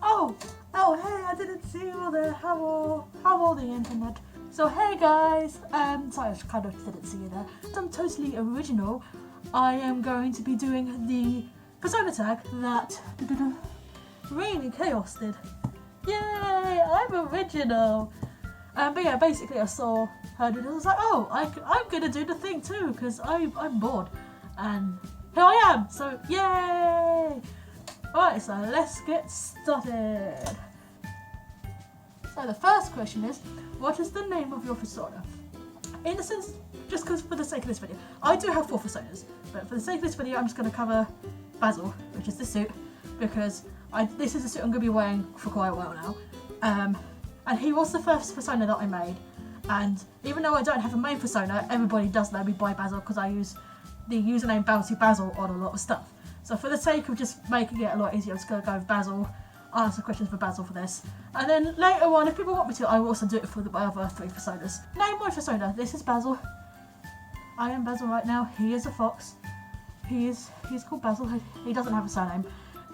Oh, hey, I didn't see you all there. How all the internet? So hey guys, sorry, I kind of didn't see you there. I'm totally original. I am going to be doing the Fursona Tag that Rainy Chaos did. Yay, I'm original. But yeah, basically I saw her do it. I was like, oh, I'm gonna do the thing too because I'm bored, and here I am. So yay! Alright, so let's get started. So the first question is, what is the name of your Fursona? In a sense, just because for the sake of this video, I do have 4 Fursonas, but for the sake of this video, I'm just going to cover Basil, which is this suit, because this is a suit I'm going to be wearing for quite a while now. And he was the first Fursona that I made, and even though I don't have a main Fursona, everybody does know me by Basil because I use the username Bouncy Basil on a lot of stuff. So for the sake of just making it a lot easier, I'm just going to go with Basil, answer questions for Basil for this. And then later on, if people want me to, I will also do it for my other 3 Fursonas. Name my Fursona. This is Basil. I am Basil right now. He is a fox. He's called Basil. He doesn't have a surname.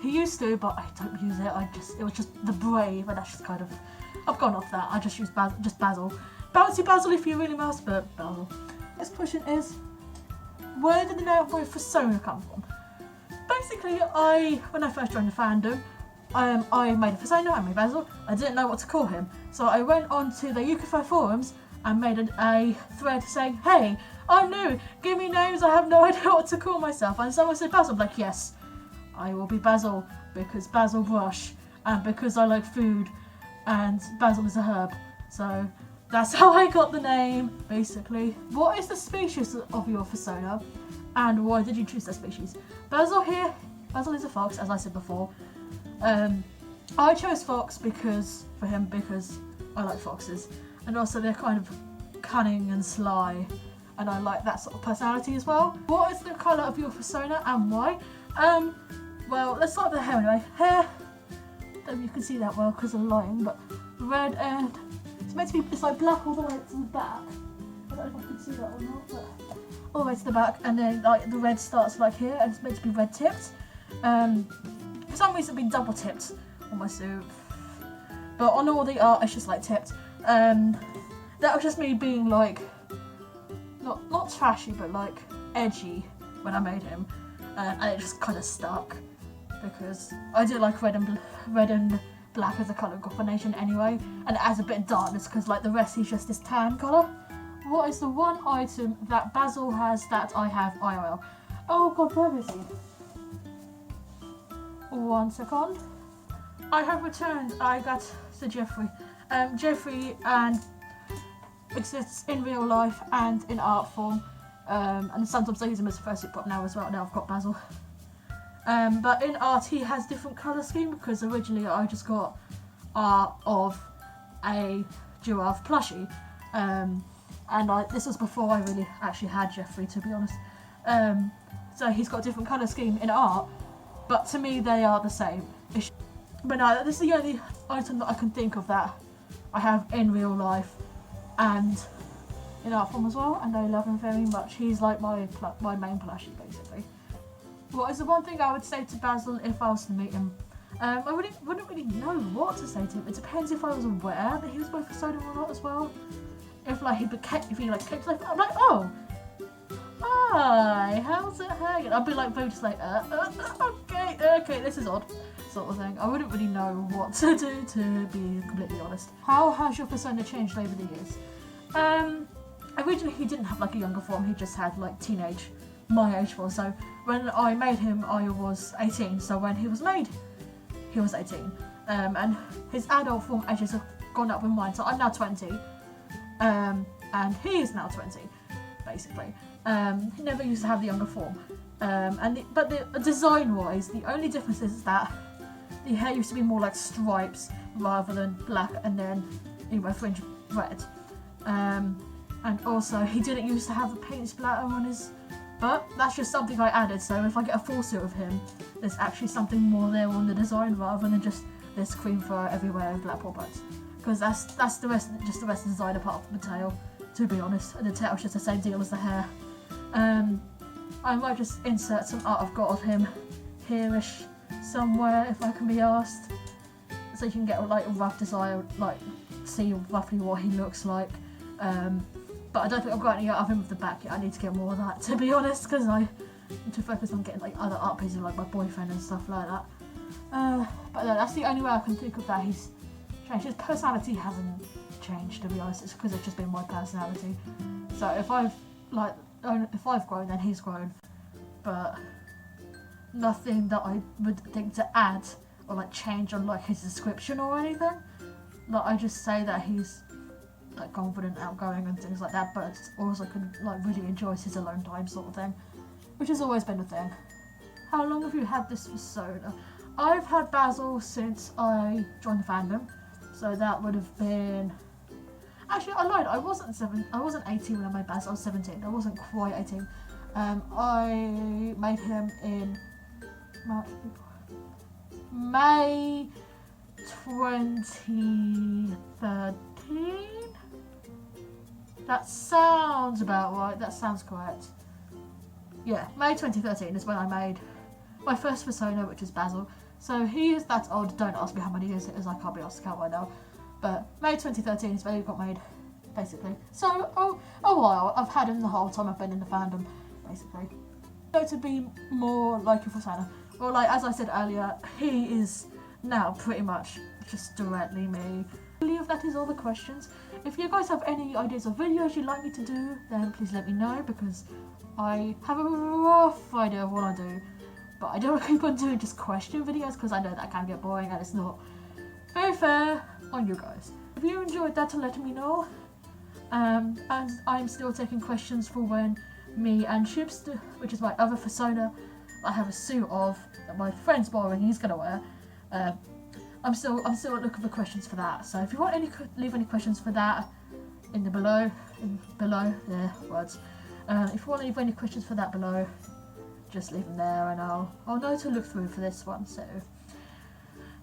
He used to, but I don't use it. It was just the brave, and that's just kind of, I've gone off that. I just use Basil. Bouncy Basil if you really must, but Basil. Next question is, where did the name of my Fursona come from? Basically, when I first joined the fandom, I made a Fursona, I made Basil. I didn't know what to call him, so I went onto the UKFO forums and made a thread saying, hey, I'm new, give me names, I have no idea what to call myself. And someone said Basil. I'm like, yes, I will be Basil, because Basil brush, and because I like food, and basil is a herb. So that's how I got the name, basically. What is the species of your Fursona, and why did you choose that species? Basil is a fox, as I said before. I chose fox because I like foxes, and also they're kind of cunning and sly, and I like that sort of personality as well. What is the colour of your Fursona and why? Well, let's start with the hair anyway. Hair, I don't know if you can see that well because of the lighting, but red, and it's meant to be, it's like black all the way to the back. I don't know if I can see that or not, but all the way to the back, and then like the red starts like here, and it's meant to be red tipped. For some reason it's been double tipped on my suit, but on all the art it's just like tipped. That was just me being like, not trashy, but like edgy when I made him, and it just kind of stuck because I do like red and black as a colour combination anyway, and it adds a bit of darkness because like the rest is just this tan colour. What is the one item that Basil has that I have IRL? Oh god, where is he? 1 second. I have returned. I got to Jeffrey. Jeffrey exists in real life and in art form, and sometimes I use him as a fursuit prop now as well. Now I've got Basil. But in art he has different colour scheme because originally I just got art of a giraffe plushie, and this was before I really actually had Jeffrey, to be honest. So he's got a different colour scheme in art, but to me they are the same. But no, this is the only item that I can think of that I have in real life and in art form as well, and I love him very much. He's like my main plushie, basically. What is the one thing I would say to Basil if I was to meet him? I wouldn't really know what to say to him. It depends if I was aware that he was my Fursona or not as well. If he like kept like, I'm like, oh, hi, how's it hanging? I'd be like, just like, okay, this is odd, sort of thing. I wouldn't really know what to do, to be completely honest. How has your Fursona changed over the years? Originally he didn't have like a younger form, he just had like teenage, my age form. So when I made him, I was 18, so when he was made, he was 18. And his adult form ages have gone up with mine, so I'm now 20. And he is now 20, basically. He never used to have the younger form. But the design-wise, the only difference is that the hair used to be more like stripes rather than black, and then fringe red. And also, he didn't used to have the paint splatter on his butt. That's just something I added, so if I get a full suit of him, there's actually something more there on the design rather than just this cream fur everywhere and black paw pads. Because that's the rest of the design apart from the tail, to be honest. And the tail's just the same deal as the hair. I might just insert some art I've got of him here-ish somewhere if I can be asked, so you can get like a rough design, like see roughly what he looks like. But I don't think I've got any of him with the back yet. I need to get more of that, to be honest, because I need to focus on getting like other art pieces like my boyfriend and stuff like that. But no, that's the only way I can think of that he's changed. His personality hasn't changed, to be honest. It's because it's just been my personality. So if I've grown, then he's grown. But nothing that I would think to add or like change on like his description or anything. Like I just say that he's like confident, outgoing and things like that, but also like really enjoys his alone time sort of thing, which has always been a thing. How long have you had this Fursona? I've had Basil since I joined the fandom, so that would have been. Actually, I lied. I wasn't 18 when I made Basil. I was 17. I wasn't quite 18. I made him in May 2013. That sounds about right. That sounds correct. Yeah, May 2013 is when I made my first Fursona, which is Basil. So he is that old. Don't ask me how many years it is. I can't be asked to count right now. But May 2013 is when he got made, basically. So a while. I've had him the whole time I've been in the fandom, basically. So to be more like a Fursona, or like as I said earlier, he is now pretty much just directly me. I believe that is all the questions. If you guys have any ideas of videos you'd like me to do, then please let me know, because I have a rough idea of what I do. But I don't want to keep on doing just question videos, because I know that can get boring and it's not very fair on you guys. If you enjoyed that, let me know. And I'm still taking questions for when me and Chips, which is my other Fursona, I have a suit of that my friend's borrowing, he's gonna wear. I'm still looking for questions for that. So if you want leave any questions for that in the below, there words. If you want to leave any questions for that below, just leave them there, and I'll know to look through for this one. So,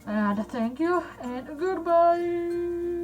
and thank you and goodbye.